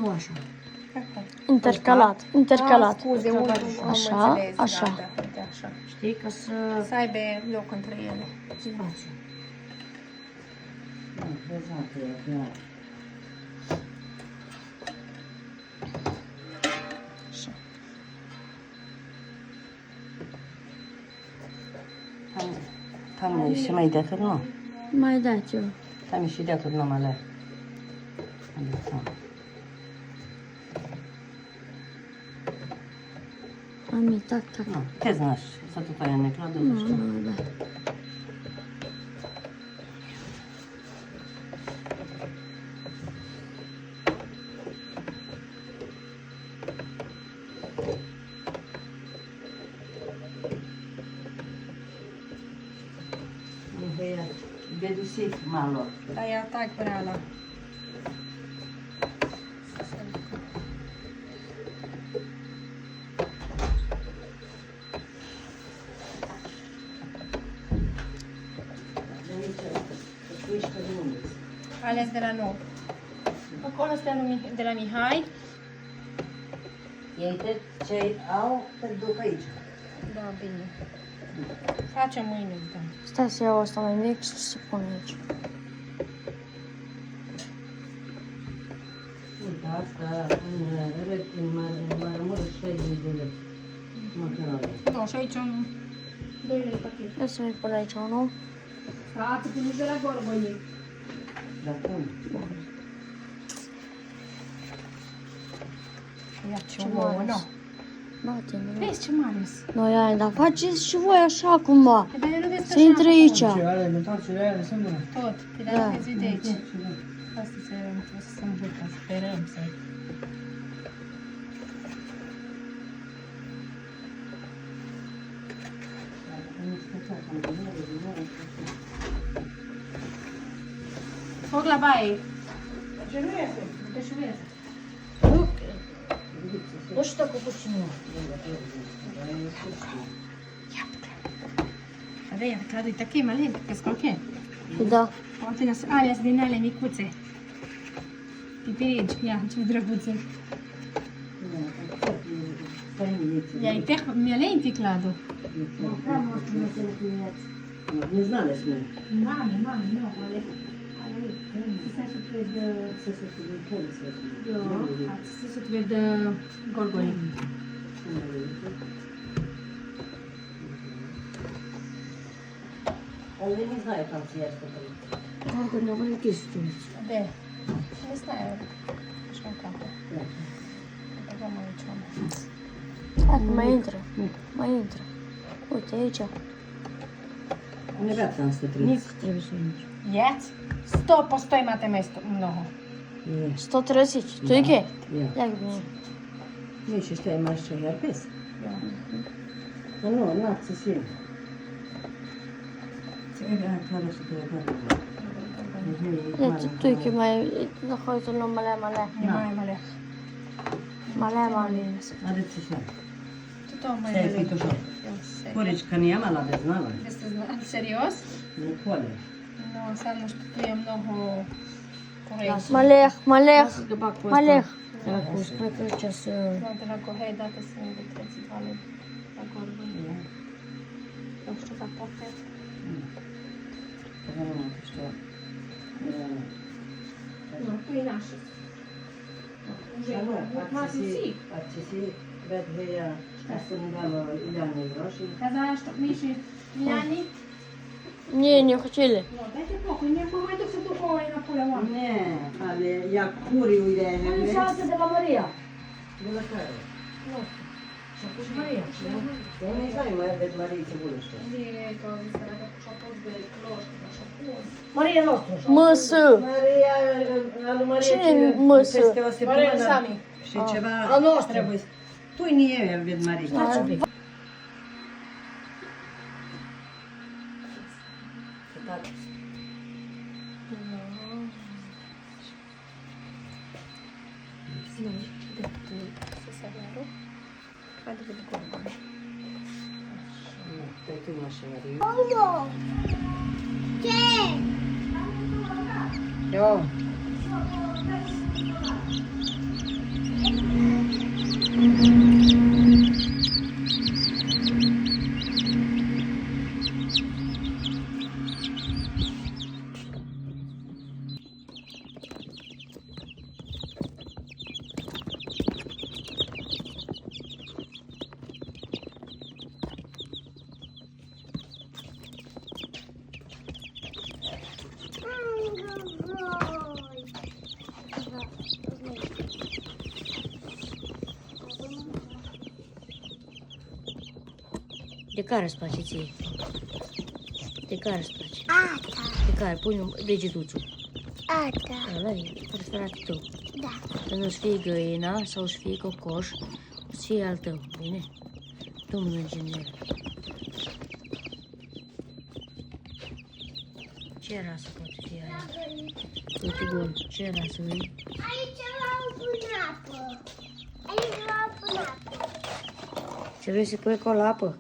Nu așa. Intercalat. Intercalat. Scuze, Așa, așa. Așa. Știi, ca să... Să aibă loc între ele. Spațiu. Tam și mai de atât, nu? Mai dați eu. Tam și de atât, nu mă le. Ami, tak, tak. No, ty znasz, co tutaj Janek robi? Nu, nu, da. Dedusit malo. Da, ja tak brala. Ales de la nou. Acolo este de la Mihai. Ei ce au, te duc aici. Da, bine. Facem mâine, da. Stai să iau asta mai mic și să pun aici. Uite, asta mă rămâne 60 de lei. Nu, și aici un 2 lei pachet. Ia să mai pun aici unul. Frate, că nu-și de la gorbăie. Dar cum? Ia ce Ce ouă, mare. nu. Bate, nu. Vezi ce mare sunt. Noi ai, dar faceți și voi așa cumva. Dar eu nu vezi Să intre aici. Ce are, metalțele aia, sunt bune. Tot. Pe Da. dar vezi de aici. Asta trebuie să se îmbârcă, sperăm să... Foc la baie. Ce nu este? Ce nu este? Nu știu cu puținul. Avea, cadu, uite che mă lent, că scolche. Da. Poate alea din ale micuțe. Pipirici, ia, ce drăguțe. Ia, uite, mi-a lenti, Cladu. Не знали jsme. Mami, nu, ale... Să se ved gorgoli. Oni не знают, там съесть такой. Dacă ne avem chestii. De. Cine stai? Așa în capă. Băgăm aici una. Hai că mai intră. Mai intră. Uite aici. Не вряд ли нас Nic trebuie să intri. Jeți? Stop, postoj imate mesto mnogo. 130. Tu e che? Ja. Jak bine. Misliš šta imaš še herpes? A no, na, se svi. Ega, kada što te je Ia, tu e che mai... Da, hoi să luăm male, male. Mai male. Male, male. Are ce šta? Tuto mai Stai, male. pito što? Porić, kad nijama la bez znala. Este serios? Ne kole. No, înseamnă că tu e mnogo corect. Maleh, maleh. Că bag cu Maleh. asta. Dacă spune că ce să... Nu te la corect, dată să ne vedeți ale la gorbă. Nu știu dacă poate. Kada ne mati što? Nu, tu e nașă. Ak će si ved veja, šta se mi dalo iljane groši. Kada što miši Miljani? Nie, nie хотели. No, dajte pokoj, ne mai duc să duc ouă înapoi la oameni. Ne, ali jak kuri ujde Nu șanse de la Maria. De la care? Și atunci Maria. Ja ne znam ima ved Marice Bulește. Bine, că mi se arată cu șapot de cloști, așa cum. Maria noastră. Măsă. Maria, alu Maria Cine măsă? peste o Maria săptămână Sami. și ceva A noastră. trebuie. Tu nie ved Marice. Stați un pic. Hai de vedem gorbă. Te tu mașa Maria. Eu. De care îți place ție? De care îți place? Ata. De care? Pune degetuțul. Ata. Ăla e preferatul tău. Da. Să nu-ți fie găina sau să fie cocoș, să fie al tău, bine? Tu mănânci în el. Ce rasă poate fi aia? Uite bun, ce rasă e? Aici l-au pus apă. Aici l-au pus apă. Ce vrei să pui acolo apă?